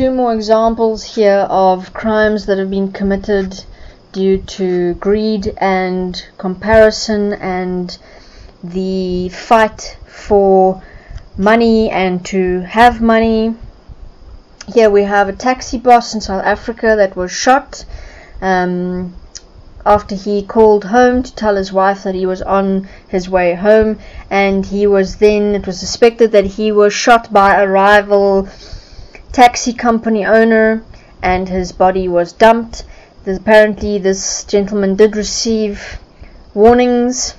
two more examples here of crimes that have been committed due to greed and comparison and the fight for money and to have money. Here we have a taxi boss in South Africa that was shot after he called home to tell his wife that he was on his way home, and it was suspected that he was shot by a rival taxi company owner, and his body was dumped. Apparently this gentleman did receive warnings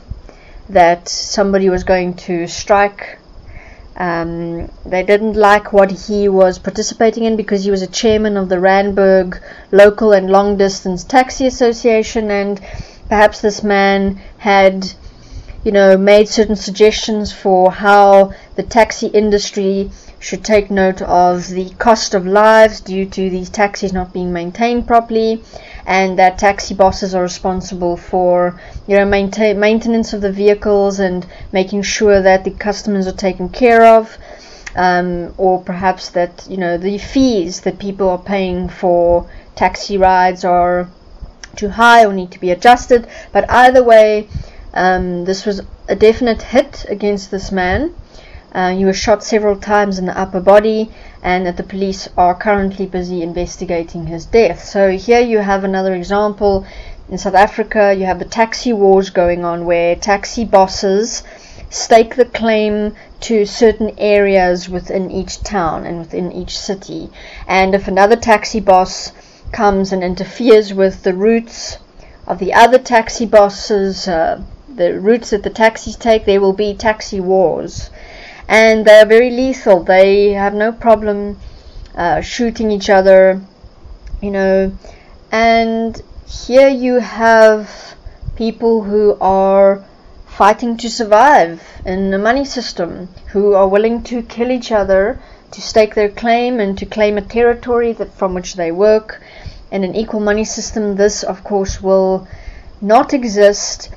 that somebody was going to strike. They didn't like what he was participating in because he was a chairman of the Randburg Local and Long Distance Taxi Association, and perhaps this man had, made certain suggestions for how the taxi industry should take note of the cost of lives due to these taxis not being maintained properly, and that taxi bosses are responsible for maintenance of the vehicles and making sure that the customers are taken care of, or perhaps that the fees that people are paying for taxi rides are too high or need to be adjusted. But either way, this was a definite hit against this man. He was shot several times in the upper body, and that the police are currently busy investigating his death. So here you have another example. In South Africa, you have the taxi wars going on, where taxi bosses stake the claim to certain areas within each town and within each city. And if another taxi boss comes and interferes with the routes of the other taxi bosses, the routes that the taxis take, there will be taxi wars. And they are very lethal. They have no problem shooting each other, and here you have people who are fighting to survive in the money system, who are willing to kill each other to stake their claim and to claim a territory from which they work. In an equal money system, this of course will not exist.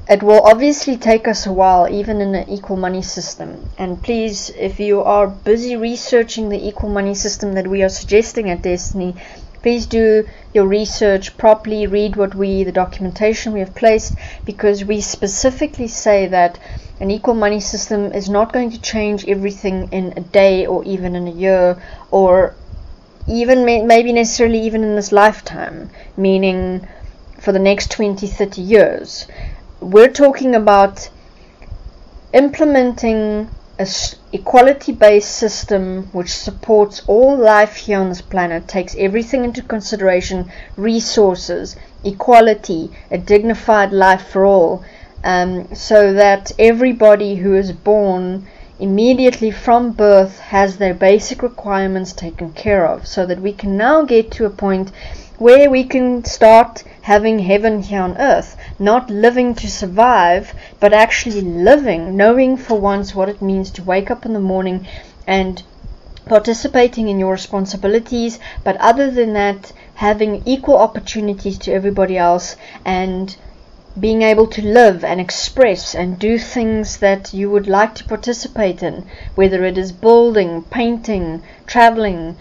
It will obviously take us a while, even in an equal money system. And please, if you are busy researching the equal money system that we are suggesting at Destiny, please do your research properly, read the documentation we have placed, because we specifically say that an equal money system is not going to change everything in a day or even in a year, or even maybe necessarily even in this lifetime, meaning for the next 20-30 years. We're talking about implementing an equality-based system which supports all life here on this planet, takes everything into consideration: resources, equality, a dignified life for all, so that everybody who is born immediately from birth has their basic requirements taken care of, so that we can now get to a point where we can start having heaven here on earth, not living to survive, but actually living, knowing for once what it means to wake up in the morning and participating in your responsibilities, but other than that, having equal opportunities to everybody else, and being able to live and express and do things that you would like to participate in, whether it is building, painting, traveling,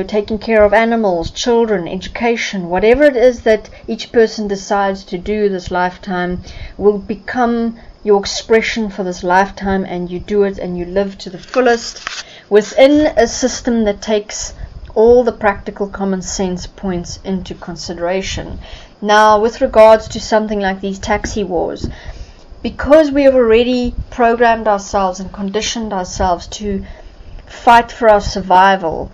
taking care of animals, children, education, whatever it is that each person decides to do this lifetime will become your expression for this lifetime, and you do it and you live to the fullest within a system that takes all the practical common sense points into consideration. Now, with regards to something like these taxi wars, because we have already programmed ourselves and conditioned ourselves to fight for our survival,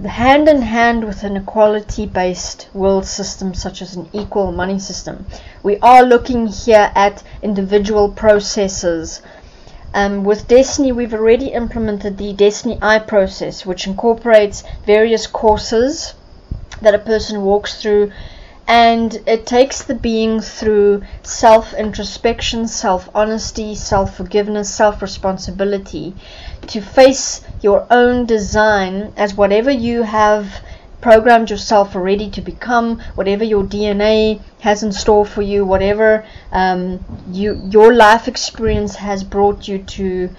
hand in hand with an equality-based world system such as an equal money system, we are looking here at individual processes. With Destiny, we've already implemented the Destiny I process, which incorporates various courses that a person walks through, and it takes the being through self-introspection, self-honesty, self-forgiveness, self-responsibility, to face your own design as whatever you have programmed yourself already to become, whatever your DNA has in store for you, whatever your life experience has brought you to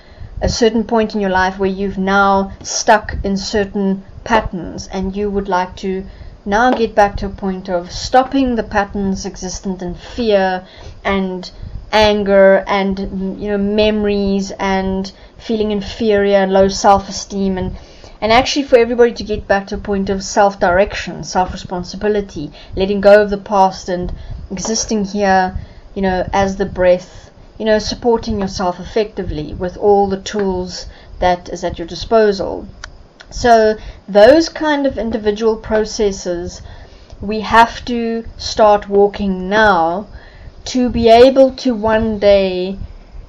a certain point in your life where you've now stuck in certain patterns, and you would like to now get back to a point of stopping the patterns existent in fear and anger and memories and feeling inferior and low self-esteem, and actually for everybody to get back to a point of self-direction, self-responsibility, letting go of the past and existing here, as the breath, supporting yourself effectively with all the tools that is at your disposal. So those kind of individual processes we have to start walking now to be able to one day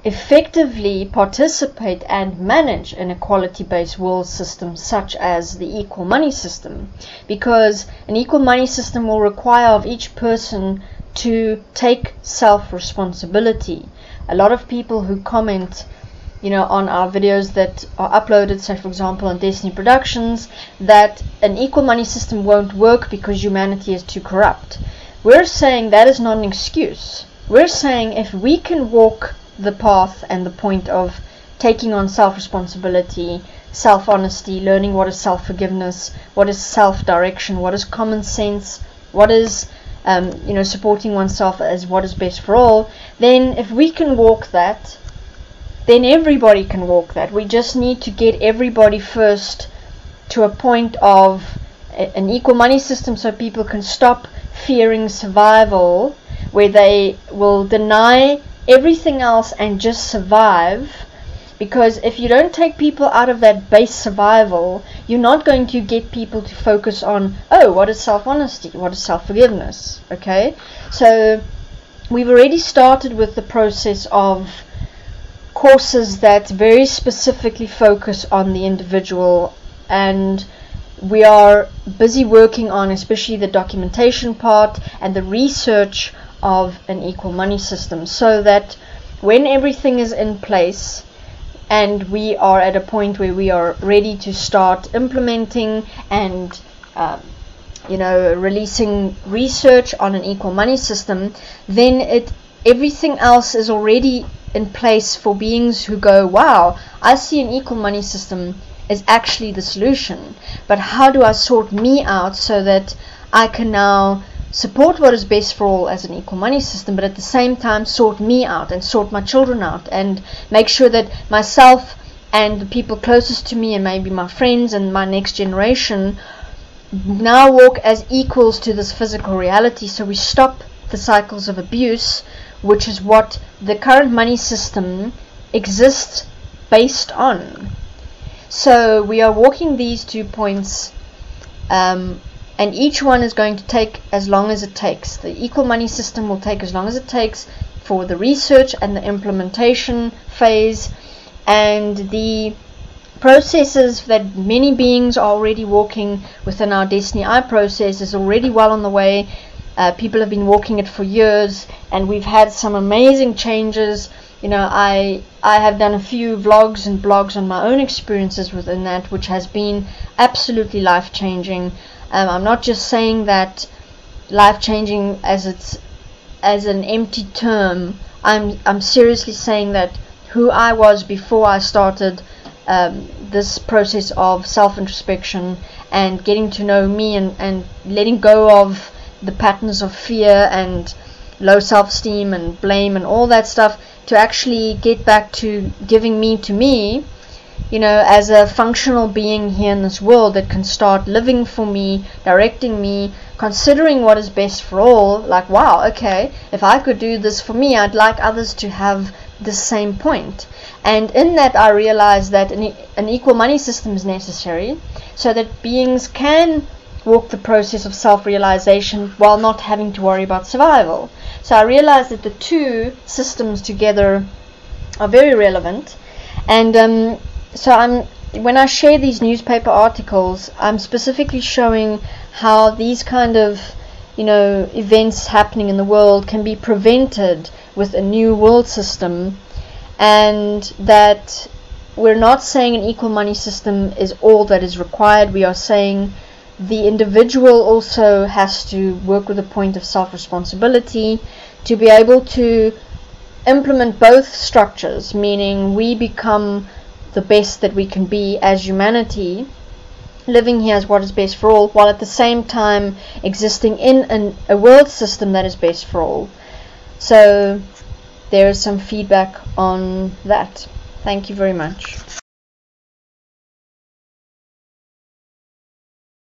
effectively participate and manage an equality-based world system such as the equal money system, because an equal money system will require of each person to take self-responsibility. A lot of people who comment on our videos that are uploaded, say for example on Destiny Productions, that an equal money system won't work because humanity is too corrupt. We're saying that is not an excuse. We're saying if we can walk the path and the point of taking on self-responsibility, self-honesty, learning what is self-forgiveness, what is self-direction, what is common sense, what is supporting oneself as what is best for all, then if we can walk that, then everybody can walk that. We just need to get everybody first to a point of an equal money system so people can stop fearing survival, where they will deny everything else and just survive. Because if you don't take people out of that base survival, you're not going to get people to focus on, what is self-honesty, what is self-forgiveness, okay? So we've already started with the process of courses that very specifically focus on the individual, and we are busy working on especially the documentation part and the research of an equal money system, so that when everything is in place and we are at a point where we are ready to start implementing and releasing research on an equal money system, then everything else is already in place for beings who go, wow, I see an equal money system is actually the solution, but how do I sort me out so that I can now support what is best for all as an equal money system, but at the same time sort me out and sort my children out and make sure that myself and the people closest to me and maybe my friends and my next generation now walk as equals to this physical reality, so we stop the cycles of abuse, which is what the current money system exists based on. So we are walking these 2 points, and each one is going to take as long as it takes. The equal money system will take as long as it takes for the research and the implementation phase, and the processes that many beings are already walking within our Destiny I process is already well on the way. People have been walking it for years, and we've had some amazing changes. I have done a few vlogs and blogs on my own experiences within that, which has been absolutely life-changing. I'm not just saying that life-changing as an empty term. I'm seriously saying that who I was before I started this process of self-introspection and getting to know me and letting go of the patterns of fear and low self-esteem and blame and all that stuff, to actually get back to giving me to me, as a functional being here in this world that can start living for me, directing me, considering what is best for all. Like, wow, okay, if I could do this for me, I'd like others to have the same point. And in that I realized that an equal money system is necessary so that beings can walk the process of self-realization while not having to worry about survival. So I realized that the two systems together are very relevant, and so when I share these newspaper articles, I'm specifically showing how these kind of events happening in the world can be prevented with a new world system, and that we're not saying an equal money system is all that is required. We are saying the individual also has to work with a point of self-responsibility to be able to implement both structures, meaning we become the best that we can be as humanity, living here as what is best for all, while at the same time existing in a world system that is best for all. So there is some feedback on that. Thank you very much.